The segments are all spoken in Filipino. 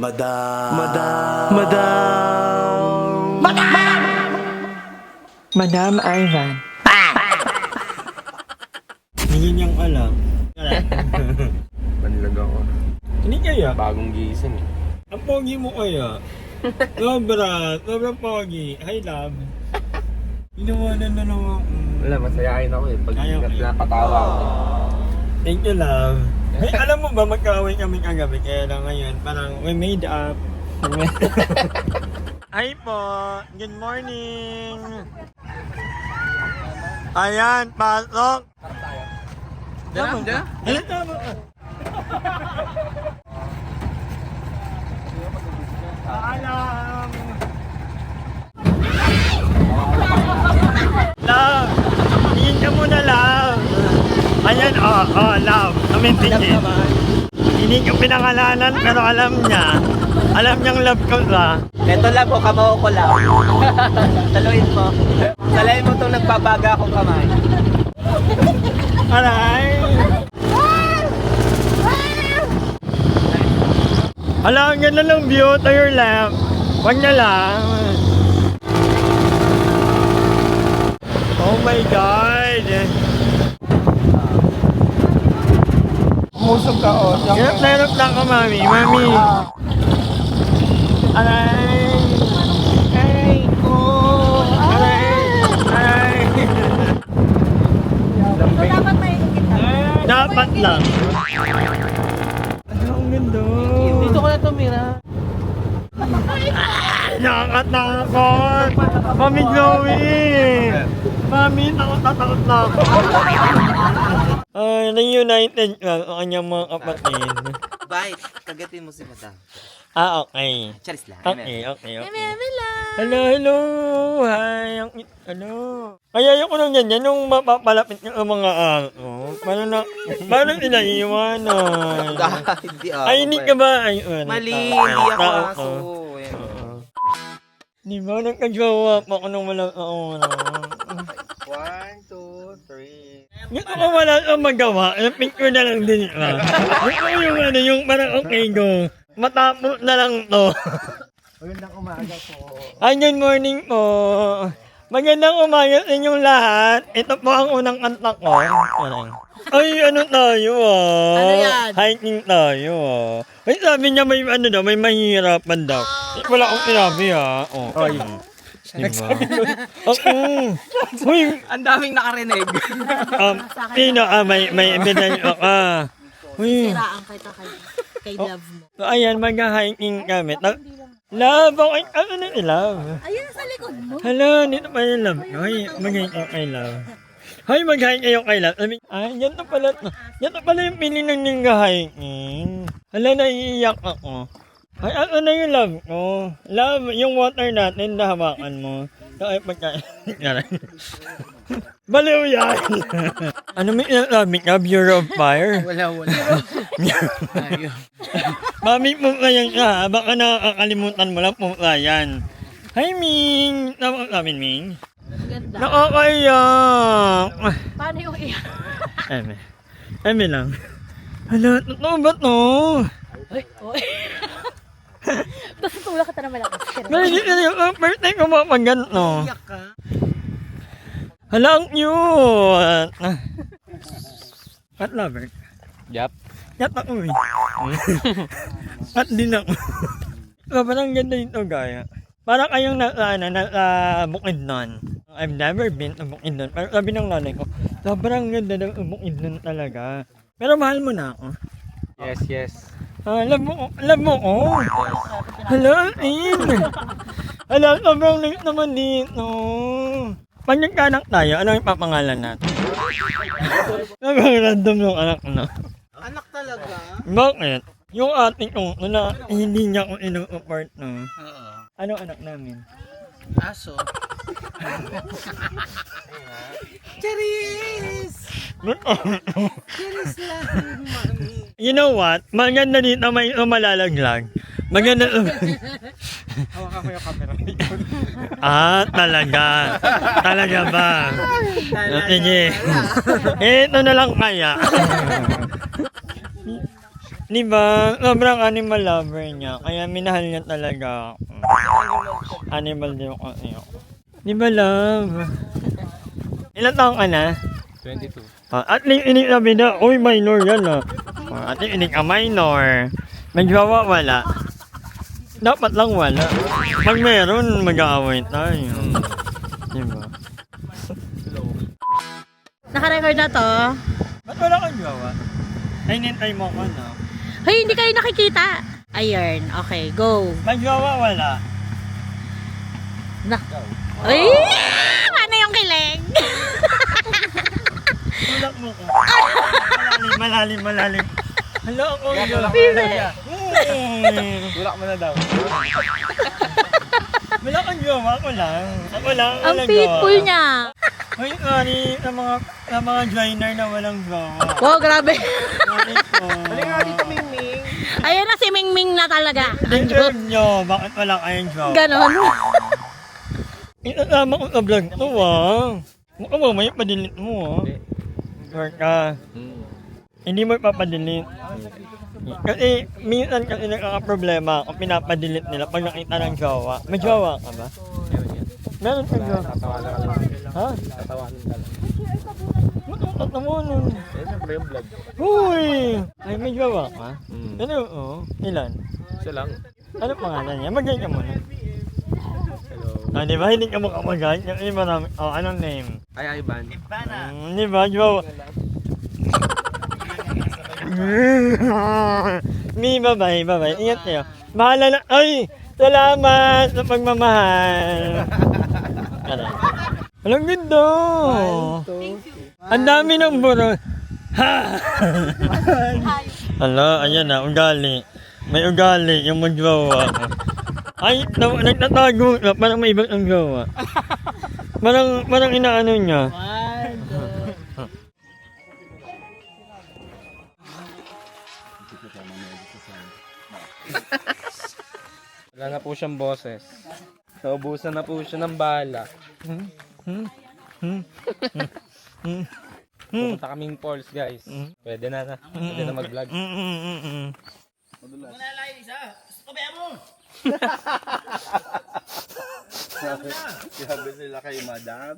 Madam. Madam Ivan. Hindi niyang alam. Manilag ako. Hindi kaya. Bagong gising eh. Ang pogi mo kaya. Sobrang pogi. Hi, love. Inawanan na naman. Wala, masayain ako eh. Pag Ayaw ko. napatawa ako. Thank you, love. Hey, alam mo ba, magkaaway kami kagabi. Kaya lang ngayon, parang we made up. Hi po. Good morning. Ayan, pasok. Diyan na? Ayan, tama. Paalam. Love. Tingin ka muna, love. Ayan, love. Tumitingin. Hindi ko pinangalanan, pero alam niya. Alam niyang love ko sa. Ito lang po, kamao ko lang. Saluin mo. Salain mo itong nagbabaga akong kamay. Aray! Ala, ang ganda ng view to your left. Wag na lang. Oh my God! Umusog ka, oh. Hirap na hirap lang ka, mami. Mami! Aray! Ay, ko. Aray! Aray! Dapat may kita. Dapat lang. Ano, ang ganda. Dito ko na tumira. Nakakatakot! Mami Chloe! Mami, takot na ako. Ay, reunited lang ang kanyang mga kapatid. Bye, kagatin mo si madam. Ah, okay. Charis lang. Okay. Meme lang. Hello! Hi! Ano? Kaya ayoko nang ganyan, yung mapapalapit ng mga paano pinaiiwanan? Hindi ako. Ay, hindi ka ba? Ay, Mali, hindi ako tao aso. ko. Di ba, nagka-jowa pa ako nung walang ako. 1, 2, 3. Yung ako wala kang magawa, picture na lang din. Yung yung parang okay go. Matapos na lang to. Magandang umaga po. Ay, good morning po. Magandang umaga sa inyong lahat. Ito po ang unang kanta ko. Ay, ano tayo Ano yan? Hiking tayo Ay, sabi niya may may mahihirapan daw. Wala akong sinabi Ay. Nagsabi nun. Uy, Ang daming nakarinig. sino may ebidensya ka. Uy. Siraan kay love mo. So, ayan, mag-hiking kami. Love, okay. Ano na yung love? Ayun, sa likod mo. Hello, dito pa yung love. Hoy, mag-hiking kay love. Hoy, mag-hiking kayo kay love. Yan na pala. Yan na pala yung pili ng hiking. Hala, naiiyak ako. Ay, ano na yung love ko? Love, yung water natin, nahawakan mo. So, ay, pagkain. Baliw yan! Ano may ilalamig ka? Bureau of Fire? Wala. Mami po kaya ka, baka nakakalimutan mo lang po yan. Hi, Ming! Tawag namin, Ming. Ganda. Nakakaiyak! Paano yung iyak? Eme lang. Hala, totoo ba to? Oy. Tapos tulak ka naman ako. Hindi yung first time ko mapaganto. Iyak ka. Hala, ang cute! At lover. Yup. Kat ako eh. At din ako. Parang ganda dito, gaya. Parang kayong nasa Bukidnon. I've never been to Bukidnon. Pero sabi ng nanay ko, sobrang ganda ng Bukidnon talaga. Pero mahal mo na ako. Yes. Love mo ko. Hala, in. Hala, sobrang liit naman dito. Pag nagkanak tayo, ano yung papangalan natin? Random yung anak na. Anak talaga? Bakit? Yung ating kong na hindi niya ako ino-support no. Oo. Ano anak namin? Aso. Charis! Charis lang, mami. You know what? Maganda dito may malalaglag. Maganda. Hawakan ko yung camera. Talaga. Talaga ba? Sige. Ito na lang kaya. Di ba? Sobrang animal lover niya. Kaya minahal niya talaga ako. Animal din ako. Di ba, love? Ilan taong ka na? 22. At least inig sabi na, uy, minor yan at least inig ka minor. May jowa wala. Dapat lang wala. Pag meron, mag-aaway tayo. Diba? Naka-record na to. Ba't wala kang jowa? Ay, nintay mo ko na. Hoy, hindi kayo nakikita. Ayun, okay, go. May jowa wala. Na. Ay! Ano yung kilig? Tulak mo ko. Malalim. Hala, ako jowa. Tulak mo na daw. Wala kang jowa, ako lang. Ako lang, Ang walang faithful jowa. niya. Hoy, Ari, sa mga joiner na walang jowa. Wow, grabe. Sorry po. Ayan na si Mingming na talaga. Deserve nyo, bakit wala kayong jowa? Ganon. Itatama ko sa vlog to Mukhang mamaya padilit mo Work ka. Hindi mo ipapadilit. Kasi minsan kasi nagkakaproblema kung pinapadilit nila pag nakita ng jowa. May jowa ka ba? Meron ka jowa? Tatawanan ka lang. Ha? Tatawanan ka lang. Matutot mo nun. Eh, siyempre yung vlog. Huy! Ay, may jowa ka? Mm. Ano? Oo. Ilan? Siya lang. Ano pangalan niya? Magay ka muna. Hello. Di ba? Hindi ka makamagay. Yung iba namin. Anong name? Ay, Ivan. Di ba? Jowa. Bye-bye. Ingat kayo. Bahala na. Ay! Salamat sa pagmamahal. Walang ganda. Ang dami ng buro. Ha! Hala, ayan na. Ugali. May ugali. Yung magjowa. Ay, nagtatago. Parang may ibang ang jowa. Parang inaano niya. Wala na po siyang boses. Naubusan na po siya ng bala. Pupunta kaming Falls, guys. Pwede na. Pwede na mag-vlog. Sabi nila kay madam.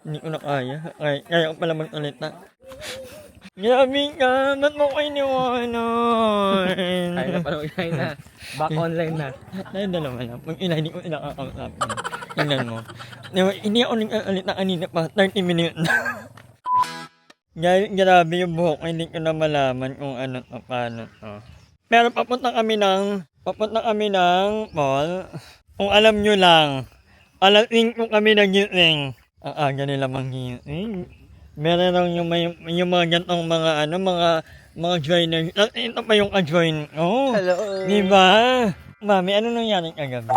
Hindi ko na kaya. Kaya ko pala mag-ulita. Grabe ka, ba't mo ko iniwanan? Kaya na pala mag na. Back online na. Dahil dalawa lang. Pag hindi ko inakakamap. Tingnan mo. Diba, hindi ako nag-alita kanina pa. 30 minutes na. Grabe yung buhok. Hindi ko na malaman kung ano to, paano to. Pero papunta kami ng mall. Kung alam nyo lang. Alating kung kami nagising. Ang aga nila manggising. Meron lang yung mga gantong mga mga joiners. Ito pa yung ka-join. Hello. Diba? Mami, ano nangyari kagabi?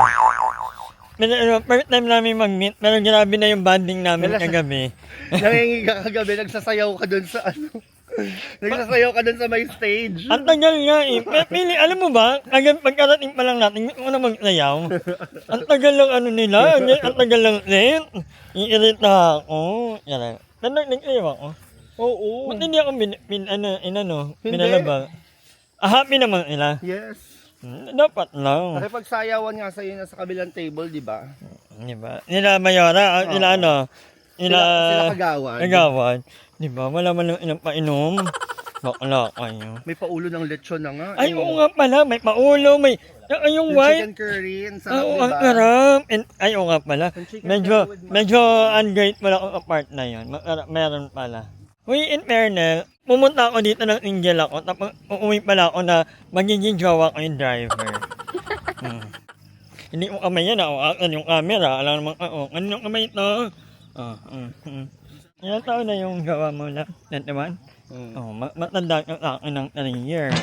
First time namin mag-meet, pero grabe na yung bonding namin kagabi. Nangingi ka kagabi, nagsasayaw ka dun sa ano. Nagsasayaw ka dun sa may stage. Ang tagal nga eh. Pili, alam mo ba, pagkarating pa lang natin, hindi ko na magsayaw. Ang tagal lang nila, ang tagal lang din. Iirita ako. Yan. Nag-sayaw ako. Oo. Ba't hindi ako pinalabang? Happy naman sila. Yes. Dapat lang. Kasi pagsayawan nga sa'yo na sa kabilang table, di ba? Diba? Nila Mayora, sila Sila kagawan. Kagawan. Diba? Wala man lang ilang painom. Bakla kayo. May paulo ng lechon na nga. Ay, oo nga pala. May paulo, may... yung Yung white. chicken curry, ang sarap, Oo, di ang ba? sarap. Ay, oo nga pala. Yung chicken Medyo curry with medyo ungrateful ako sa part na yun. Meron pala. Uy, in fairness, pumunta ako dito ng Angel ako. Tapos uuwi pala ako na magiging jowa ko yung driver. Hindi mo kamay yan. Yung camera. Alam naman, ano yung kamay ito? Ilang taon na yung jowa mo na? 21? Matanda ka sa akin ng 3 years.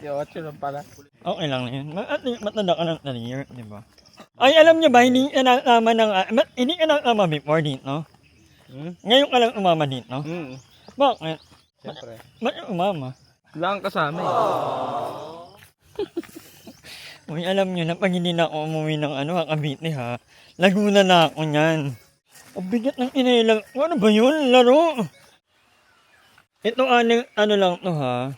Yung 8 lang pala. Okay lang yun. Matanda ka ng 3 years, di ba? Ay, alam niyo ba, hindi ka nakama hindi ka nakama before dito? Ngayon ka lang umama dito? Bakit? Siyempre. Bakit umama? Wala kang kasama eh. Uy, alam niyo na, pag hindi na ako umuwi ng Cavite ha, Laguna na ako niyan. Ang bigat ng inilang. Ano ba yun? Laro? Ito ano lang to ha.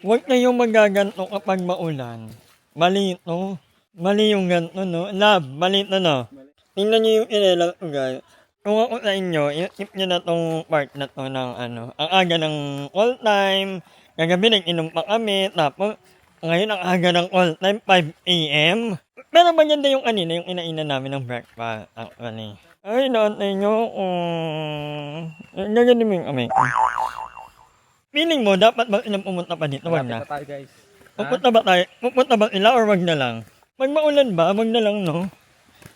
Huwag kayong magaganto kapag maulan. Mali ito. Mali yung ganto, no? Love, mali ito, no? Tingnan niyo yung inelang ko, guys. Kung ako sa inyo, i-tip nyo na tong part na to ng ano. Ang aga ng all time. Kagabi nag-inom pa kami. Tapos, ngayon ang aga ng all time, 5 a.m. Pero maganda yung kanina, yung inainan namin ng breakfast. Actually. Ay, naantay nyo. Gagawin mo yung kami. Feeling mo, dapat ba ilang pumunta pa dito? Wag na. Malapit na tayo guys. Pupunta ba tayo? Pupunta ba sila or wag na lang? Pag maulan ba, wag na lang, no?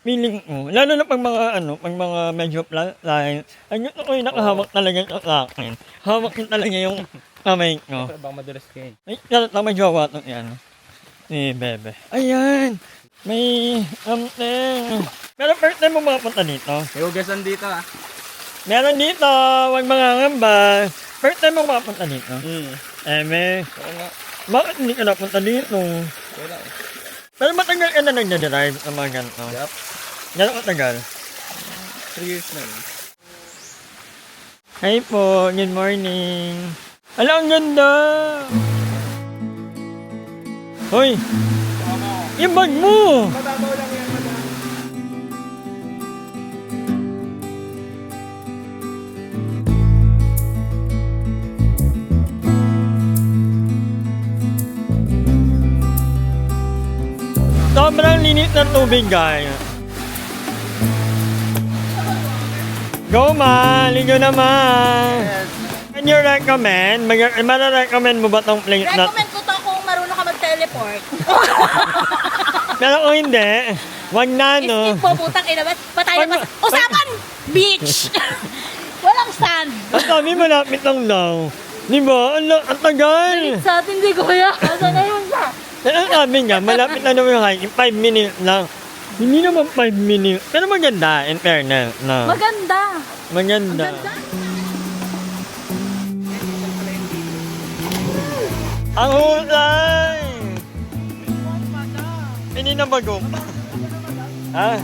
Feeling mo. Lalo na pag mga pag mga medyo flatline. Ang gusto ko yung nakahawak talaga sa akin. Hawak yun talaga yung kamay ko. Pero bang madulas kayo. Ay, kaya may jowa to yan. Si Bebe. Ayan! May something. Pero first time mo makapunta dito. May hugasan dito ah. Meron dito, wag mga ngamba. First time mo makapunta dito. Eme, Oo nga. bakit hindi ka napunta dito? Wala eh. Pero matagal ka na nagdadrive sa mga ganito. Yup. Gano'n katagal? 3 years na yun. Hi po, good morning. Ala, ang ganda! Hoy! Yung bag mo! Mababaw lang yan, madam. Sobrang linis ng tubig, guys. Go, ma! Ligo naman! Can you recommend? Mara-recommend mo ba tong place na? Recommend ko to kung marunong ka mag-teleport. Pero kung hindi, wag na, no? Skip po, putang ina. Patay na pas. Usapan! Beach! Walang sand. Ang dami malapit lang daw. Di ba? Ang tagal! Sa atin, di ko kaya. Asa na yun sa? Pero ang sabi niya, malapit lang naman yung hiking. 5 minutes lang. Hindi naman 5 minutes. Pero maganda, in fairness. No. Maganda. Maganda. Ang hulay! Hindi na bago. Ha?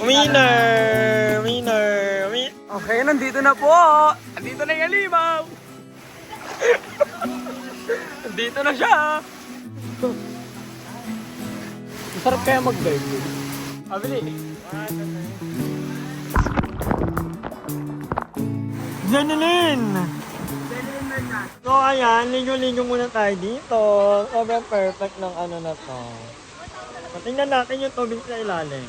Winner! Winner! Okay, nandito na po. Nandito na yung alimaw. Nandito na siya. Masarap kaya mag-dive. Abili. Janilin! So ayan, ligo-ligo muna tayo dito. Sobrang perfect ng ano na to. Tingnan natin yung tubig sa ilalim.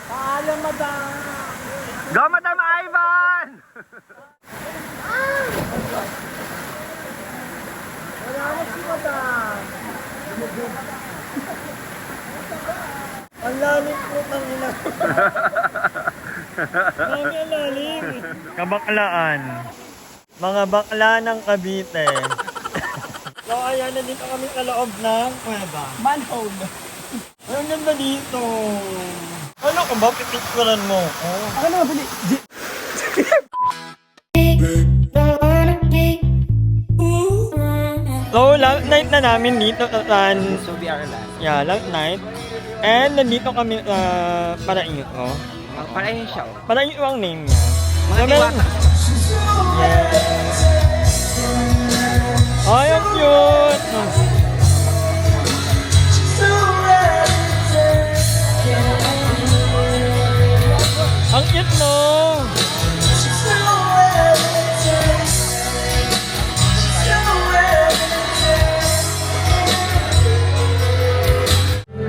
Paalam, madam. Go, Madam Ivan! Wala na si madam. Ang lalim po ng ina. Ang lalim. Kabaklaan. Mga bakla ng Cavite. So ayan, nandito kami sa loob ng kuweba. Manhole. Ang ganda dito. Ano ka ba? Pipicturan mo ko. Ako na, bali. So, last night na namin dito sa San... Subi Arlan. Yeah, last night. And nandito kami sa Paraiso. Para yun siya. Paraiso ang name niya. Mga diwata. Yes. Ay, ang cute! Ang cute, no?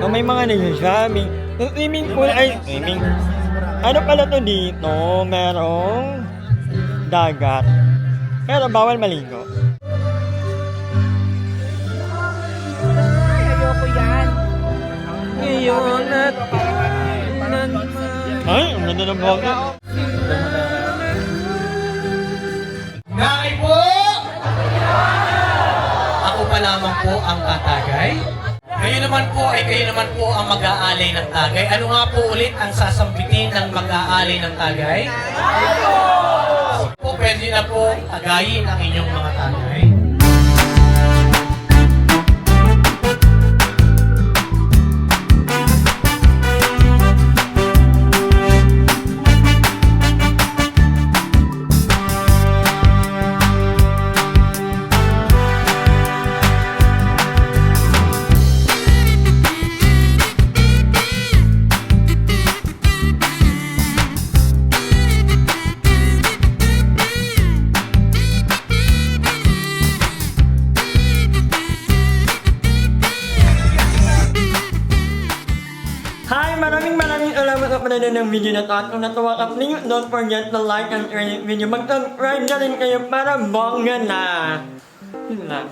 Oh, may mga nagsasabi. Yung swimming pool ay swimming. Ano pala to dito? Merong dagat. Pero bawal maligo. Ay, ayoko yan. Ngayon at Ay, ang ganda ng bogey. Nakay po! Ako pa lamang po ang tatagay. Kayo naman po ang mag-aalay ng tagay. Ano nga po ulit ang sasambitin ng mag-aalay ng tagay? Po, pwede na po tagayin ang inyong mga tagay. ka pa na ng video na to at kung natuwa ka, please don't forget to like and share the video. Mag-subscribe na rin kayo para bongga na. Yun lang.